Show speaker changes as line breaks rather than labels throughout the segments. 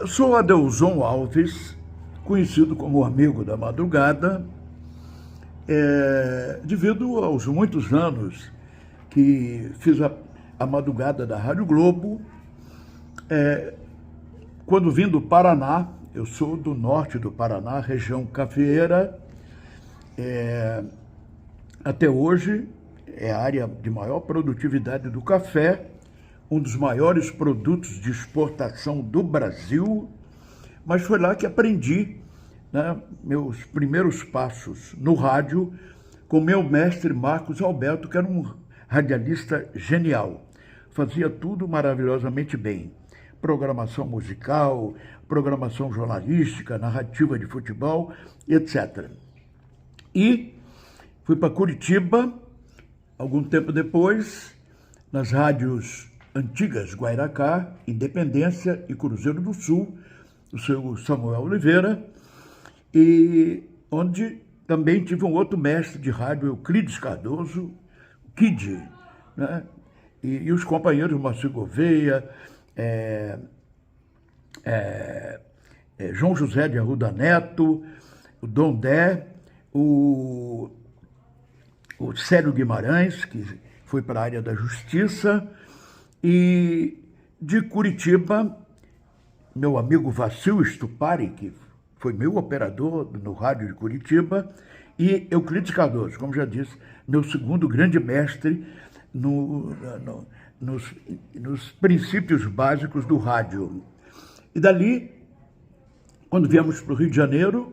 Sou Adelson Alves, conhecido como amigo da madrugada, devido aos muitos anos que fiz a madrugada da Rádio Globo. Quando vim do Paraná, eu sou do norte do Paraná, região cafeeira, até hoje é a área de maior produtividade do café, um dos maiores produtos de exportação do Brasil, mas foi lá que aprendi, né, meus primeiros passos no rádio com meu mestre Marcos Alberto, que era um radialista genial. Fazia tudo maravilhosamente bem. Programação musical, programação jornalística, narrativa de futebol, etc. E fui para Curitiba, algum tempo depois, nas rádios antigas Guairacá, Independência e Cruzeiro do Sul, o seu Samuel Oliveira, e onde também tive um outro mestre de rádio, Euclides Cardoso, Kid, né? E os companheiros Márcio Gouveia, João José de Arruda Neto, o Dondé, o Célio Guimarães, que foi para a área da justiça, e de Curitiba, meu amigo Vacil Stupari, que foi meu operador no rádio de Curitiba, e Euclides Cardoso, como já disse, meu segundo grande mestre nos princípios básicos do rádio. E dali, quando viemos para o Rio de Janeiro,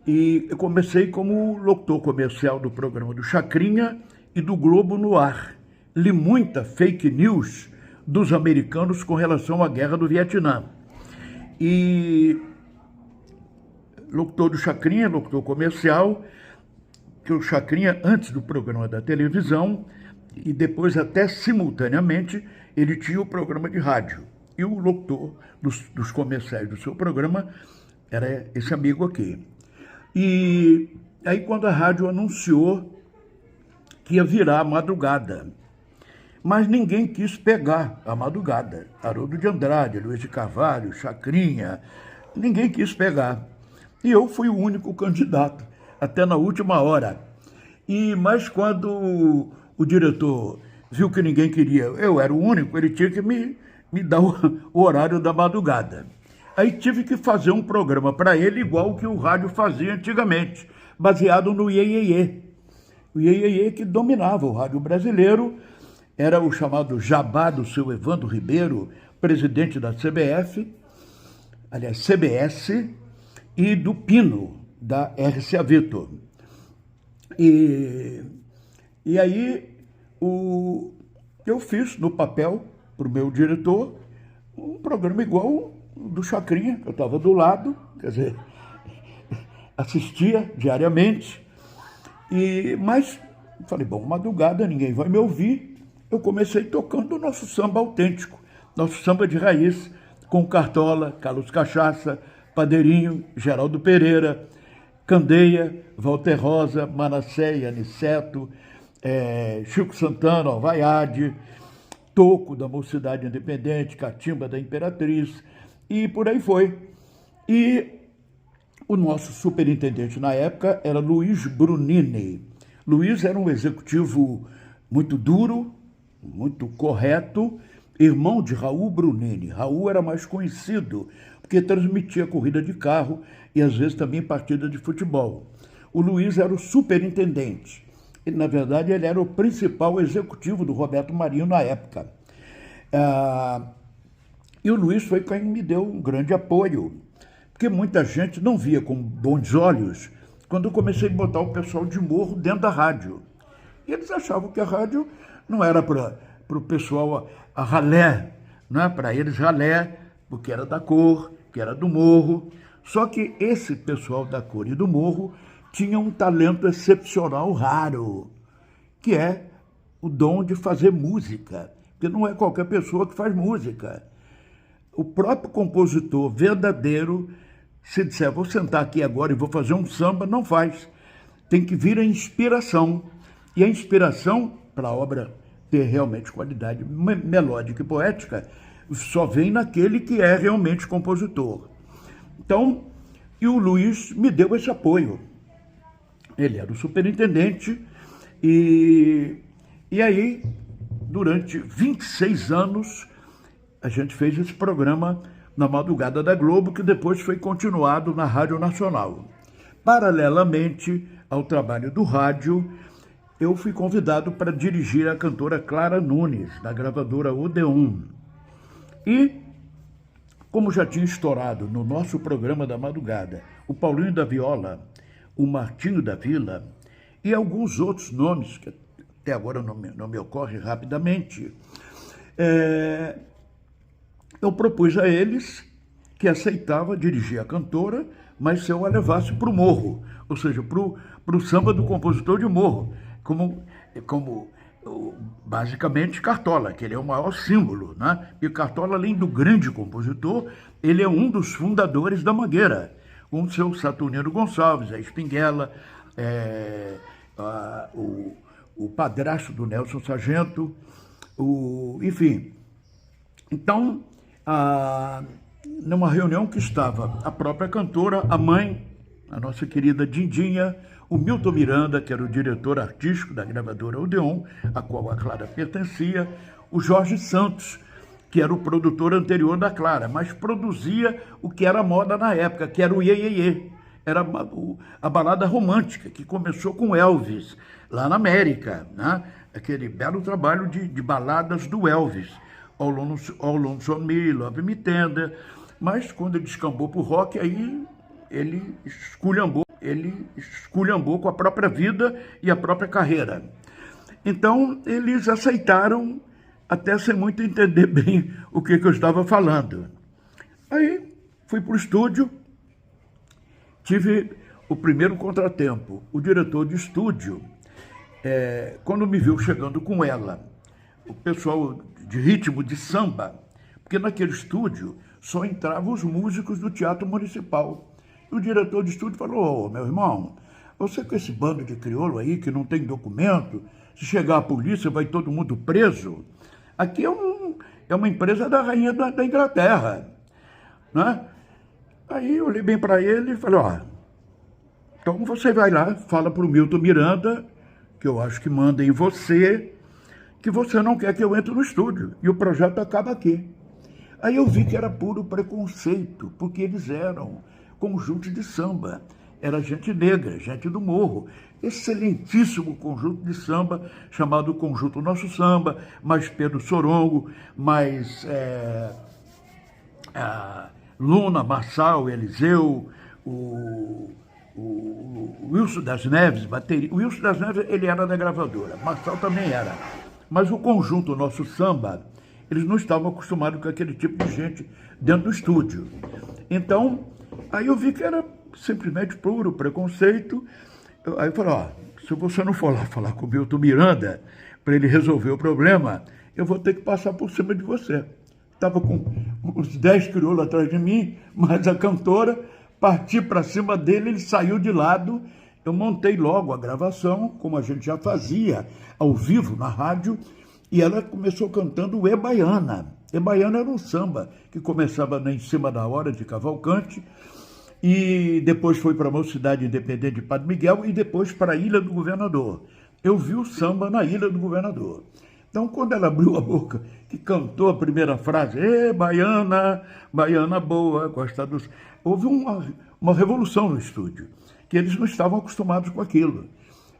eu comecei como locutor comercial do programa do Chacrinha e do Globo no Ar. Li muita fake news dos americanos com relação à guerra do Vietnã. E locutor do Chacrinha, locutor comercial, que o Chacrinha, antes do programa da televisão, e depois até simultaneamente, ele tinha o programa de rádio. E o locutor dos comerciais do seu programa era esse amigo aqui. E aí quando a rádio anunciou que ia virar a madrugada, mas ninguém quis pegar a madrugada. Haroldo de Andrade, Luiz de Carvalho, Chacrinha, ninguém quis pegar. E eu fui o único candidato, até na última hora. Mas quando o diretor viu que ninguém queria, eu era o único, ele tinha que me dar o horário da madrugada. Aí tive que fazer um programa para ele igual o que o rádio fazia antigamente, baseado no Iê-Iê-Iê. O Iê-Iê-Iê que dominava o rádio brasileiro, era o chamado Jabá do seu Evandro Ribeiro, presidente da CBF, aliás, CBS, e do Pino, da RCA Victor. E aí eu fiz no papel, para o meu diretor, um programa igual do Chacrinha, que eu estava do lado, quer dizer, assistia diariamente, mas falei, bom, madrugada, ninguém vai me ouvir. Eu comecei tocando o nosso samba autêntico, nosso samba de raiz, com Cartola, Carlos Cachaça, Padeirinho, Geraldo Pereira, Candeia, Walter Rosa, Manassés, Aniceto, Chico Santana, Alvaiade, Toco, da Mocidade Independente, Catimba, da Imperatriz, e por aí foi. E o nosso superintendente na época era Luiz Brunini. Luiz era um executivo muito duro, muito correto, irmão de Raul Brunini. Raul era mais conhecido, porque transmitia corrida de carro e às vezes também partida de futebol. O Luiz era o superintendente. Na verdade, ele era o principal executivo do Roberto Marinho na época. E o Luiz foi quem me deu um grande apoio, porque muita gente não via com bons olhos quando eu comecei a botar o pessoal de morro dentro da rádio. E eles achavam que a rádio não era para o pessoal a ralé, não é para eles ralé, porque era da cor, que era do morro. Só que esse pessoal da cor e do morro tinha um talento excepcional raro, que é o dom de fazer música, porque não é qualquer pessoa que faz música. O próprio compositor verdadeiro, se disser, vou sentar aqui agora e vou fazer um samba, não faz. Tem que vir a inspiração. E a inspiração, para a obra ter realmente qualidade melódica e poética, só vem naquele que é realmente compositor. Então, e o Luiz me deu esse apoio. Ele era o superintendente e aí, durante 26 anos, a gente fez esse programa na madrugada da Globo, que depois foi continuado na Rádio Nacional. Paralelamente ao trabalho do rádio, eu fui convidado para dirigir a cantora Clara Nunes, da gravadora Odeon. E, como já tinha estourado no nosso programa da madrugada, o Paulinho da Viola, o Martinho da Vila e alguns outros nomes, que até agora não me ocorre rapidamente, eu propus a eles que aceitava dirigir a cantora, mas se eu a levasse para o morro, ou seja, para o samba do compositor de morro, como basicamente Cartola, que ele é o maior símbolo, né? E Cartola, além do grande compositor, ele é um dos fundadores da Mangueira, com o seu Saturnino Gonçalves, a Espinguela, o padrasto do Nelson Sargento, enfim. Então, numa reunião que estava a própria cantora, a mãe, a nossa querida Dindinha, o Milton Miranda, que era o diretor artístico da gravadora Odeon, a qual a Clara pertencia, o Jorge Santos, que era o produtor anterior da Clara, mas produzia o que era moda na época, que era o Iê, Iê, Iê. Era a balada romântica, que começou com Elvis, lá na América, né? Aquele belo trabalho de baladas do Elvis, All Lonesome Me, Love Me Tender, mas quando ele descambou para o rock, aí ele esculhambou com a própria vida e a própria carreira. Então, eles aceitaram, até sem muito entender bem o que eu estava falando. Aí, fui para o estúdio, tive o primeiro contratempo. O diretor de estúdio, quando me viu chegando com ela, o pessoal de ritmo de samba, porque naquele estúdio só entravam os músicos do Teatro Municipal. E o diretor de estúdio falou: meu irmão, você com esse bando de crioulo aí que não tem documento, se chegar a polícia vai todo mundo preso. Aqui é uma empresa da rainha da Inglaterra, né? Aí eu olhei bem para ele e falei: então você vai lá, fala para o Milton Miranda, que eu acho que manda em você, que você não quer que eu entre no estúdio, e o projeto acaba aqui. Aí eu vi que era puro preconceito, porque eles eram conjunto de samba, era gente negra, gente do morro, excelentíssimo conjunto de samba, chamado Conjunto Nosso Samba, mais Pedro Sorongo, mais Luna, Marçal, Eliseu, o Wilson das Neves, bateria. O Wilson das Neves, ele era da gravadora, Marçal também era, mas o Conjunto Nosso Samba, eles não estavam acostumados com aquele tipo de gente dentro do estúdio. Então, aí eu vi que era simplesmente puro preconceito. Aí eu falei: se você não for lá falar com o Milton Miranda para ele resolver o problema, eu vou ter que passar por cima de você. Estava com uns 10 crioulos atrás de mim, mas a cantora, parti para cima dele, ele saiu de lado. Eu montei logo a gravação, como a gente já fazia, ao vivo na rádio, e ela começou cantando o E-Baiana. E-Baiana era um samba que começava em cima da hora de Cavalcante, e depois foi para a Mocidade Independente de Padre Miguel, e depois para a Ilha do Governador. Eu vi o samba na Ilha do Governador. Então, quando ela abriu a boca, que cantou a primeira frase, baiana, baiana boa, gosta dos... Houve uma revolução no estúdio, que eles não estavam acostumados com aquilo.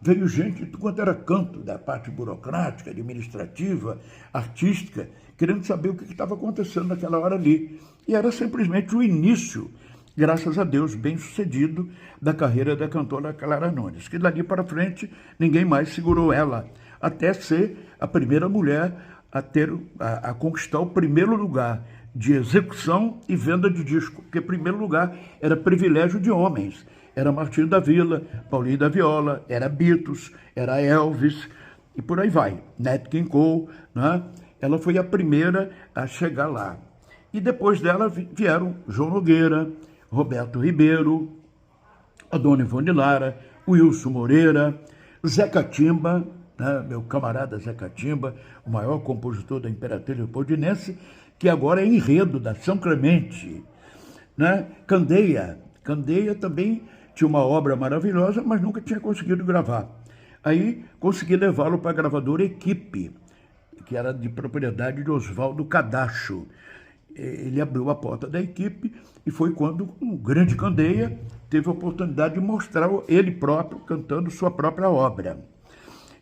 Veio gente de quanto era canto, da parte burocrática, administrativa, artística, querendo saber o que estava acontecendo naquela hora ali. E era simplesmente o início, graças a Deus, bem sucedido, da carreira da cantora Clara Nunes, que dali para frente ninguém mais segurou ela, até ser a primeira mulher a conquistar o primeiro lugar de execução e venda de disco, porque primeiro lugar era privilégio de homens. Era Martinho da Vila, Paulinho da Viola, era Beatles, era Elvis, e por aí vai. Nat King Cole, né? Ela foi a primeira a chegar lá. E depois dela vieram João Nogueira, Roberto Ribeiro, a Dona Ivone Lara, Wilson Moreira, Zé Catimba, né? Meu camarada Zé Catimba, o maior compositor da Imperatriz Leopoldinense, que agora é enredo da São Clemente, né? Candeia também tinha uma obra maravilhosa, mas nunca tinha conseguido gravar. Aí consegui levá-lo para a gravadora Equipe, que era de propriedade de Oswaldo Cadacho. Ele abriu a porta da Equipe e foi quando um grande Candeia teve a oportunidade de mostrar ele próprio cantando sua própria obra.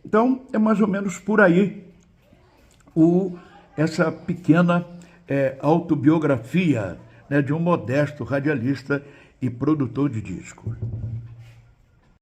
Então, é mais ou menos por aí essa pequena autobiografia, né, de um modesto radialista e produtor de disco.